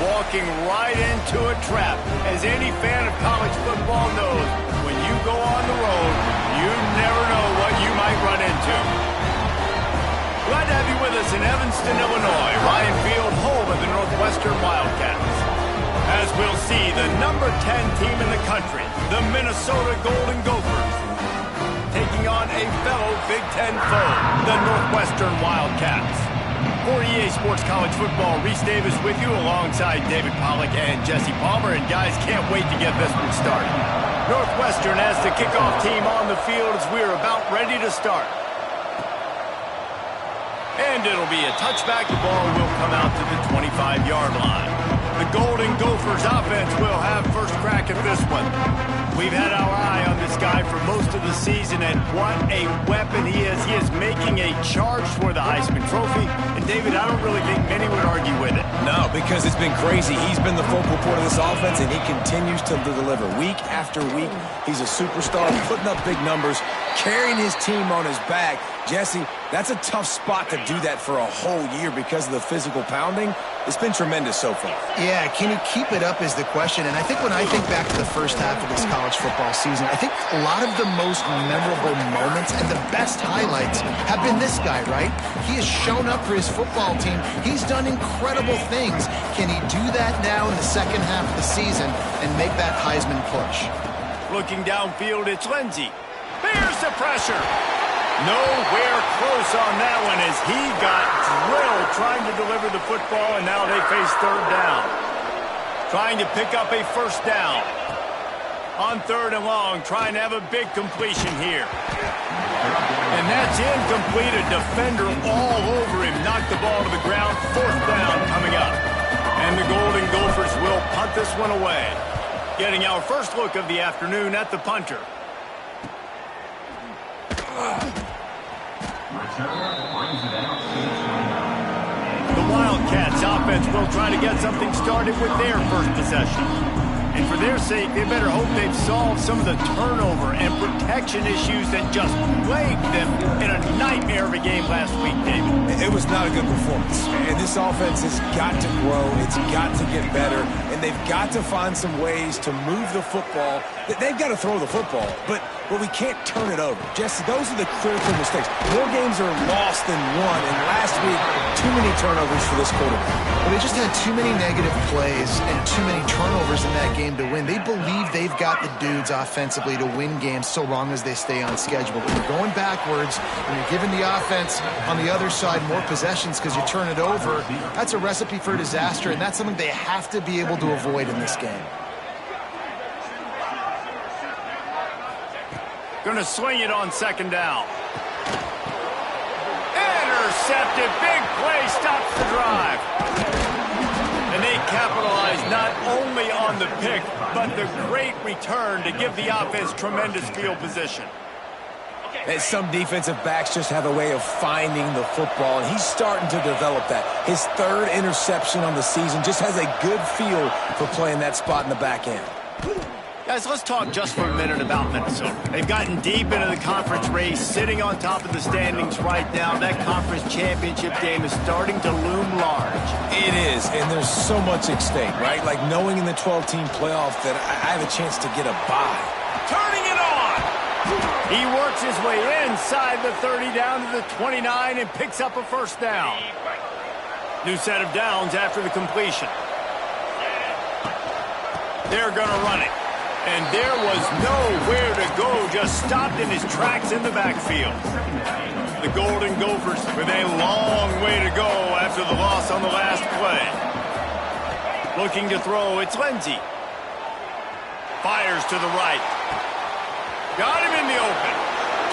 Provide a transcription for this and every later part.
walking right into a trap. As any fan of college football knows, when you go on the road, you never know what you might run into. Glad to have you with us in Evanston, Illinois. Ryan Field, home of the Northwestern Wildcats. As we'll see, the number 10 team in the country, the Minnesota Golden Gophers, taking on a fellow Big Ten foe, the Northwestern Wildcats. For EA Sports College Football, Reese Davis with you alongside David Pollack and Jesse Palmer. And guys, can't wait to get this one started. Northwestern has the kickoff team on the field as we're about ready to start. And it'll be a touchback. The ball will come out to the 25-yard line. The Golden Gophers offense will have first crack at this one. We've had our eye on this guy for most of the season, and what a weapon he is. He is making a charge for the Heisman Trophy. And, David, I don't really think many would argue with it. No, because it's been crazy. He's been the focal point of this offense, and he continues to deliver week after week. He's a superstar, putting up big numbers, carrying his team on his back. Jesse, that's a tough spot to do that for a whole year because of the physical pounding. It's been tremendous so far. Yeah, can he keep it up is the question. And I think when I think back to the first half of this college football season, I think a lot of the most memorable moments and the best highlights have been this guy, right? He has shown up for his football team. He's done incredible things. Can he do that now in the second half of the season and make that Heisman push? Looking downfield, it's Lindsey. There's the pressure. Nowhere close on that one as he got drilled trying to deliver the football, and now they face third down. Trying to pick up a first down. On third and long, trying to have a big completion here. And that's incomplete. A defender all over him. Knocked the ball to the ground. Fourth down coming up. And the Golden Gophers will punt this one away. Getting our first look of the afternoon at the punter. The Wildcats offense will try to get something started with their first possession. And for their sake, they better hope they've solved some of the turnover and protection issues that just plagued them in a nightmare of a game last week, David. It was not a good performance. And this offense has got to grow. It's got to get better. And they've got to find some ways to move the football. They've got to throw the football, but we can't turn it over. Jesse, those are the critical mistakes. More games are lost than won, and last week, too many turnovers for this quarterback. Well, they just had too many negative plays and too many turnovers in that game to win. They believe they've got the dudes offensively to win games so long as they stay on schedule. But when you're going backwards and you're giving the offense on the other side more possessions because you turn it over, that's a recipe for disaster, and that's something they have to be able to avoid in this game. Going to swing it on second down. Intercepted. Big play. Stops the drive. And they capitalize not only on the pick, but the great return to give the offense tremendous field position. And some defensive backs just have a way of finding the football, and he's starting to develop that. His third interception on the season, just has a good feel for playing that spot in the back end. Guys, let's talk just for a minute about Minnesota. They've gotten deep into the conference race, sitting on top of the standings right now. That conference championship game is starting to loom large. It is, and there's so much at stake, right? Like knowing in the 12-team playoff that I have a chance to get a bye. Turning it on! He works his way inside the 30 down to the 29 and picks up a first down. New set of downs after the completion. They're going to run it. And there was nowhere to go, just stopped in his tracks in the backfield. The Golden Gophers with a long way to go after the loss on the last play. Looking to throw, it's Lindsey. Fires to the right. Got him in the open.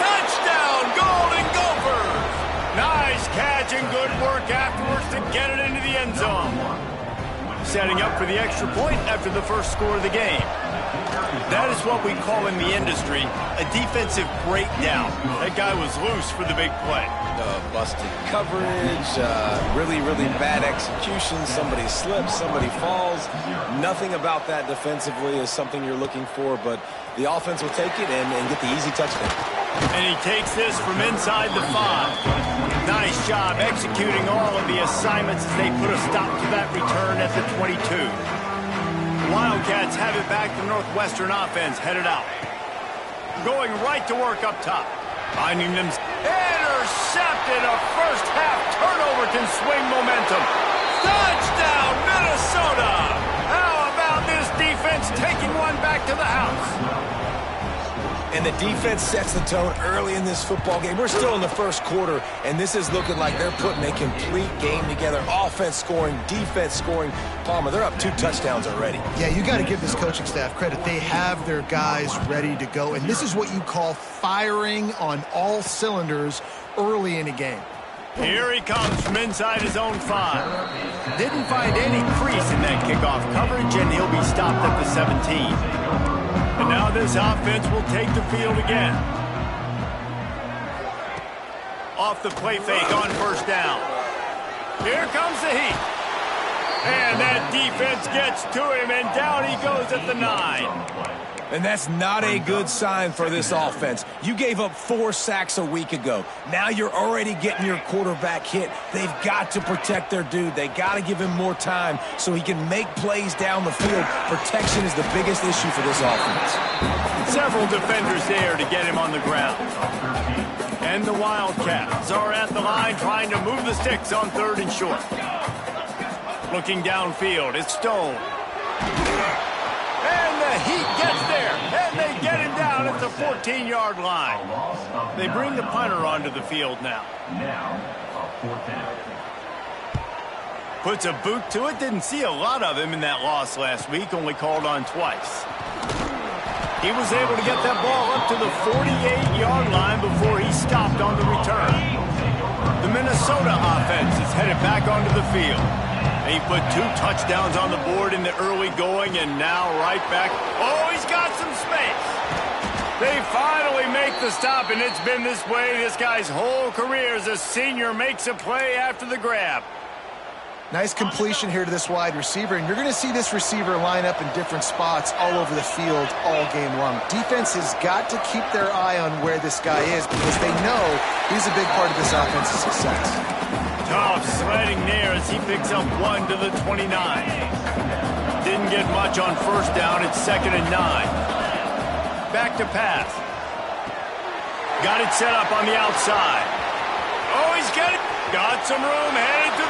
Touchdown, Golden Gophers! Nice catch and good work afterwards to get it into the end zone. Setting up for the extra point after the first score of the game. That is what we call in the industry a defensive breakdown. That guy was loose for the big play. Busted coverage, really bad execution. Somebody slips, somebody falls. Nothing about that defensively is something you're looking for, but the offense will take it and get the easy touchdown. And he takes this from inside the 5. Nice job executing all of the assignments as they put a stop to that return at the 22. Wildcats have it back. The Northwestern offense headed out. Going right to work up top. Finding them. Intercepted. A first half turnover can swing momentum. Touchdown, Minnesota! How about this defense taking one back to the house? And the defense sets the tone early in this football game. We're still in the first quarter, and this is looking like they're putting a complete game together. Offense scoring, defense scoring. Palmer, they're up 2 touchdowns already. Yeah, you got to give this coaching staff credit. They have their guys ready to go, and this is what you call firing on all cylinders early in a game. Here he comes from inside his own 5. Didn't find any crease in that kickoff coverage, and he'll be stopped at the 17. And now this offense will take the field again. Off the play fake on first down. Here comes the heat. And that defense gets to him, and down he goes at the 9. And that's not a good sign for this offense. You gave up 4 sacks a week ago. Now you're already getting your quarterback hit. They've got to protect their dude. They got to give him more time so he can make plays down the field. Protection is the biggest issue for this offense. Several defenders there to get him on the ground. And the Wildcats are at the line trying to move the sticks on 3rd and short. Looking downfield, it's Stone. And the Heat gets there, and they get him down at the 14-yard line. They bring the punter onto the field now. Puts a boot to it. Didn't see a lot of him in that loss last week, only called on twice. He was able to get that ball up to the 48-yard line before he stopped on the return. The Minnesota offense is headed back onto the field. He put 2 touchdowns on the board in the early going, and now right back. Oh, he's got some space. They finally make the stop, and it's been this way this guy's whole career as a senior makes a play after the grab. Nice completion here to this wide receiver, and you're going to see this receiver line up in different spots all over the field all game long. Defense has got to keep their eye on where this guy is because they know he's a big part of this offense's success. Tough sledding there as he picks up 1 to the 29. Didn't get much on first down. It's 2nd and 9. Back to pass. Got it set up on the outside. Oh, he's got some room headed to